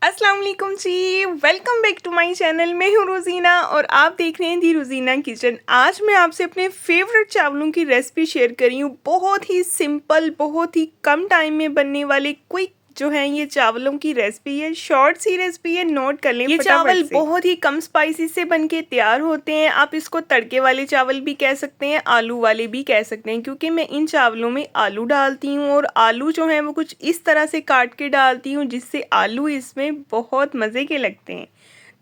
अस्सलाम वालेकुम जी। Welcome back to my channel. मैं हूँ रोज़ीना और आप देख रहे हैं दी रोज़ीना किचन। आज मैं आपसे अपने फेवरेट चावलों की रेसिपी शेयर कर रही हूँ। बहुत ही सिंपल, बहुत ही कम टाइम में बनने वाले क्विक जो है ये चावलों की रेसिपी है। शॉर्ट सी रेसिपी है, नोट कर लें। ये चावल बहुत ही कम स्पाइसी से बन के तैयार होते हैं। आप इसको तड़के वाले चावल भी कह सकते हैं, आलू वाले भी कह सकते हैं, क्योंकि मैं इन चावलों में आलू डालती हूँ और आलू जो है वो कुछ इस तरह से काट के डालती हूँ जिससे आलू इसमें बहुत मज़े के लगते हैं।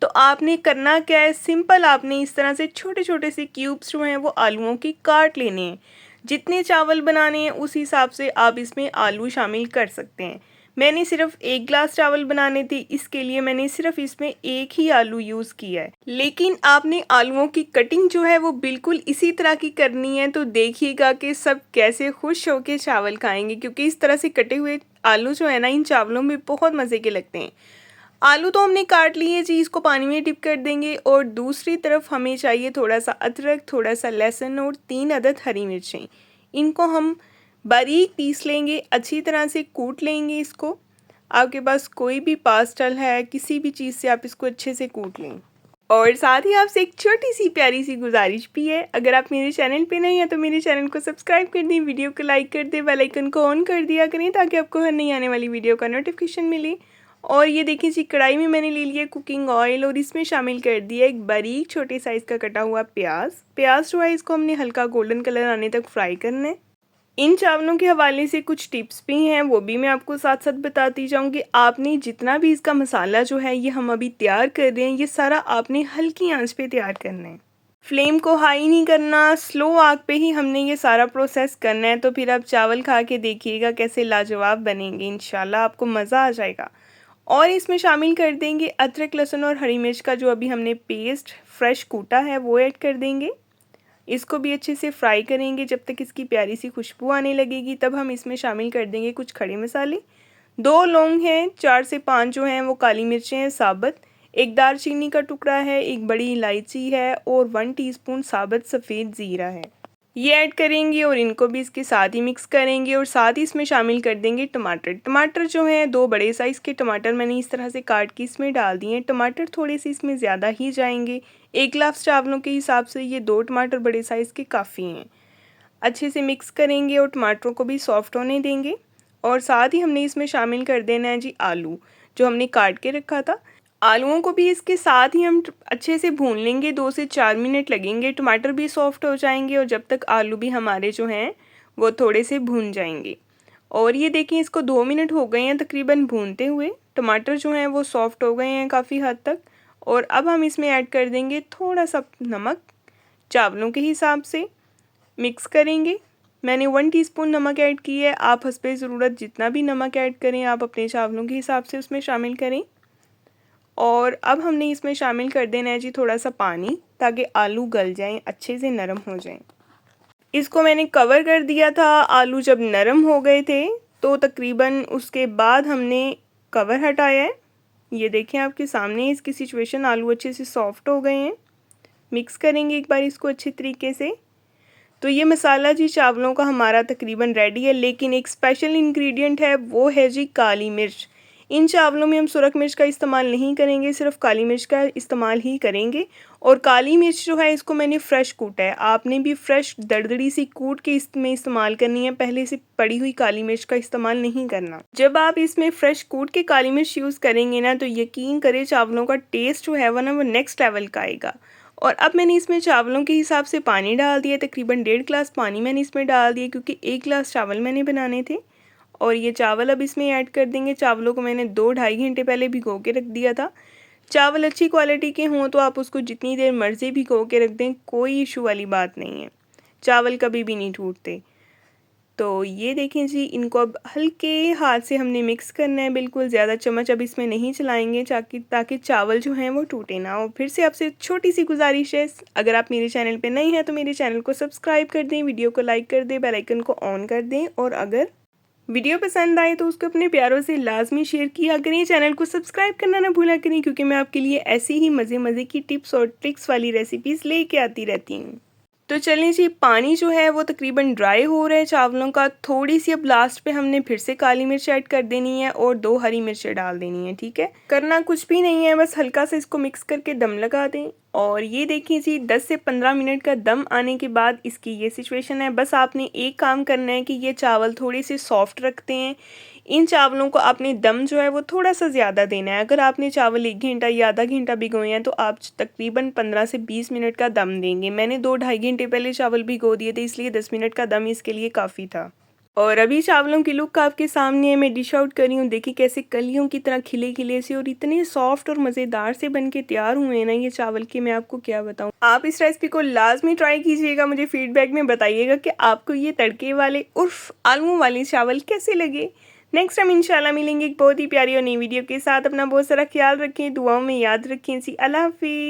तो आपने करना क्या है, सिंपल आपने इस तरह से छोटे छोटे से क्यूब्स जो हैं वो आलूओं की काट लेने हैं। जितने चावल बनाने हैं उस हिसाब से आप इसमें आलू शामिल कर सकते हैं। मैंने सिर्फ 1 ग्लास चावल बनाने थे, इसके लिए मैंने सिर्फ इसमें एक ही आलू यूज़ किया है। लेकिन आपने आलूओं की कटिंग जो है वो बिल्कुल इसी तरह की करनी है, तो देखिएगा कि सब कैसे खुश होकर चावल खाएंगे, क्योंकि इस तरह से कटे हुए आलू जो है ना इन चावलों में बहुत मज़े के लगते हैं। आलू तो हमने काट लिए जी, इसको पानी में डिप कर देंगे और दूसरी तरफ हमें चाहिए थोड़ा सा अदरक, थोड़ा सा लहसुन और 3 अदद हरी मिर्चें। इनको हम बारीक पीस लेंगे, अच्छी तरह से कूट लेंगे इसको। आपके पास कोई भी पास्टल है, किसी भी चीज़ से आप इसको अच्छे से कूट लें। और साथ ही आपसे एक छोटी सी प्यारी सी गुजारिश भी है, अगर आप मेरे चैनल पे नहीं हैं तो मेरे चैनल को सब्सक्राइब कर दें, वीडियो को लाइक कर दें, बेल आइकन को ऑन कर दिया करें ताकि आपको हर नई आने वाली वीडियो का नोटिफिकेशन मिले। और ये देखिए जी, कढ़ाई में मैंने ले लिया कुकिंग ऑयल और इसमें शामिल कर दिया एक बारीक छोटे साइज़ का कटा हुआ प्याज जो है इसको हमने हल्का गोल्डन कलर आने तक फ्राई करना है। इन चावलों के हवाले से कुछ टिप्स भी हैं, वो भी मैं आपको साथ साथ बताती जाऊंगी। आपने जितना भी इसका मसाला जो है ये हम अभी तैयार कर रहे हैं, ये सारा आपने हल्की आंच पे तैयार करना है। फ्लेम को हाई नहीं करना, स्लो आग पे ही हमने ये सारा प्रोसेस करना है। तो फिर आप चावल खा के देखिएगा कैसे लाजवाब बनेंगे, इंशाल्लाह आपको मज़ा आ जाएगा। और इसमें शामिल कर देंगे अदरक, लहसुन और हरी मिर्च का जो अभी हमने पेस्ट फ्रेश कूटा है वो ऐड कर देंगे। इसको भी अच्छे से फ्राई करेंगे जब तक इसकी प्यारी सी खुशबू आने लगेगी। तब हम इसमें शामिल कर देंगे कुछ खड़े मसाले। 2 लौंग हैं, 4 से 5 जो हैं वो काली मिर्चें हैं साबुत, एक दालचीनी का टुकड़ा है, एक बड़ी इलायची है और 1 टीस्पून साबुत सफ़ेद ज़ीरा है। ये ऐड करेंगे और इनको भी इसके साथ ही मिक्स करेंगे और साथ ही इसमें शामिल कर देंगे टमाटर। टमाटर जो हैं 2 बड़े साइज़ के टमाटर मैंने इस तरह से काट के इसमें डाल दिए हैं। टमाटर थोड़े से इसमें ज़्यादा ही जाएंगे, 1 गिलास चावलों के हिसाब से ये 2 टमाटर बड़े साइज़ के काफ़ी हैं। अच्छे से मिक्स करेंगे और टमाटरों को भी सॉफ्ट होने देंगे। और साथ ही हमने इसमें शामिल कर देना है जी आलू, जो हमने काट के रखा था। आलूओं को भी इसके साथ ही हम अच्छे से भून लेंगे, 2 से 4 मिनट लगेंगे। टमाटर भी सॉफ्ट हो जाएंगे और जब तक आलू भी हमारे जो हैं वो थोड़े से भून जाएंगे। और ये देखें, इसको 2 मिनट हो गए हैं तकरीबन भूनते हुए। टमाटर जो हैं वो सॉफ्ट हो गए हैं काफ़ी हद तक। और अब हम इसमें ऐड कर देंगे थोड़ा सा नमक, चावलों के हिसाब से मिक्स करेंगे। मैंने 1 टीस्पून नमक ऐड की है, आप हस्बे ज़रूरत जितना भी नमक ऐड करें आप अपने चावलों के हिसाब से उसमें शामिल करें। और अब हमने इसमें शामिल कर देना है जी थोड़ा सा पानी, ताकि आलू गल जाएं, अच्छे से नरम हो जाएं। इसको मैंने कवर कर दिया था। आलू जब नरम हो गए थे तो तकरीबन उसके बाद हमने कवर हटाया है। ये देखें आपके सामने इसकी सिचुएशन, आलू अच्छे से सॉफ्ट हो गए हैं। मिक्स करेंगे एक बार इसको अच्छे तरीके से। तो ये मसाला जी चावलों का हमारा तकरीबन रेडी है, लेकिन एक स्पेशल इंग्रेडिएंट है, वो है जी काली मिर्च। इन चावलों में हम सुरख मिर्च का इस्तेमाल नहीं करेंगे, सिर्फ काली मिर्च का इस्तेमाल ही करेंगे। और काली मिर्च जो है इसको मैंने फ़्रेश कूटा है, आपने भी फ्रेश दरदरी सी कूट के इसमें इस्तेमाल करनी है, पहले से पड़ी हुई काली मिर्च का इस्तेमाल नहीं करना। जब आप इसमें फ़्रेश कूट के काली मिर्च यूज़ करेंगे ना, तो यकीन करें चावलों का टेस्ट जो है वो ना वो नेक्स्ट लेवल का आएगा। और अब मैंने इसमें चावलों के हिसाब से पानी डाल दिया, तकरीबन 1.5 गिलास पानी मैंने इसमें डाल दिया, क्योंकि 1 गिलास चावल मैंने बनाने थे। और ये चावल अब इसमें ऐड कर देंगे। चावलों को मैंने 2-2.5 घंटे पहले भिगो के रख दिया था। चावल अच्छी क्वालिटी के हों तो आप उसको जितनी देर मर्ज़ी भिगो के रख दें, कोई इशू वाली बात नहीं है, चावल कभी भी नहीं टूटते। तो ये देखें जी, इनको अब हल्के हाथ से हमने मिक्स करना है, बिल्कुल ज़्यादा चम्मच अब इसमें नहीं चलाएंगे ताकि चावल जो हैं वो टूटे ना। और फिर से आपसे छोटी सी गुजारिश है, अगर आप मेरे चैनल पे नई हैं तो मेरे चैनल को सब्सक्राइब कर दें, वीडियो को लाइक कर दें, बेल आइकन को ऑन कर दें। और अगर वीडियो पसंद आए तो उसको अपने प्यारों से लाजमी शेयर किया करें, चैनल को सब्सक्राइब करना ना भूला करें, क्योंकि मैं आपके लिए ऐसी ही मज़े मज़े की टिप्स और ट्रिक्स वाली रेसिपीज़ लेके आती रहती हूँ। तो चलें जी, पानी जो है वो तकरीबन ड्राई हो रहा है चावलों का। थोड़ी-सी अब लास्ट पे हमने फिर से काली मिर्च ऐड कर देनी है और 2 हरी मिर्चें डाल देनी है, ठीक है? करना कुछ भी नहीं है, बस हल्का सा इसको मिक्स करके दम लगा दें। और ये देखिए जी, 10 से 15 मिनट का दम आने के बाद इसकी ये सिचुएशन है। बस आपने एक काम करना है कि ये चावल थोड़े-से सॉफ्ट रखते हैं। इन चावलों को आपने दम जो है वो थोड़ा-सा ज़्यादा देना है। अगर आपने चावल 1 घंटा या आधा घंटा भिगोए हैं तो आप तकरीबन 15 से 20 मिनट का दम देंगे। मैंने 2 ढाई घंटे पहले चावल भिगो दिए थे, इसलिए 10 मिनट का दम इसके लिए काफ़ी था। और अभी चावलों की लुक आपके सामने है, मैं डिश आउट कर रही हूँ। देखिए कैसे कलियों की तरह खिले-खिले से और इतने सॉफ्ट और मज़ेदार से बन के तैयार हुए हैं ना ये चावल, कि मैं आपको क्या बताऊँ। आप इस रेसिपी को लाज़मी ट्राई कीजिएगा, मुझे फीडबैक में बताइएगा कि आपको ये तड़के वाले उर्फ़ आलू वाले चावल कैसे लगे। नेक्स्ट टाइम इंशाल्लाह मिलेंगे एक बहुत ही प्यारी और नई वीडियो के साथ। अपना बहुत सारा ख्याल रखें, दुआओं में याद रखें। जी, अल्लाह हाफ़िज़।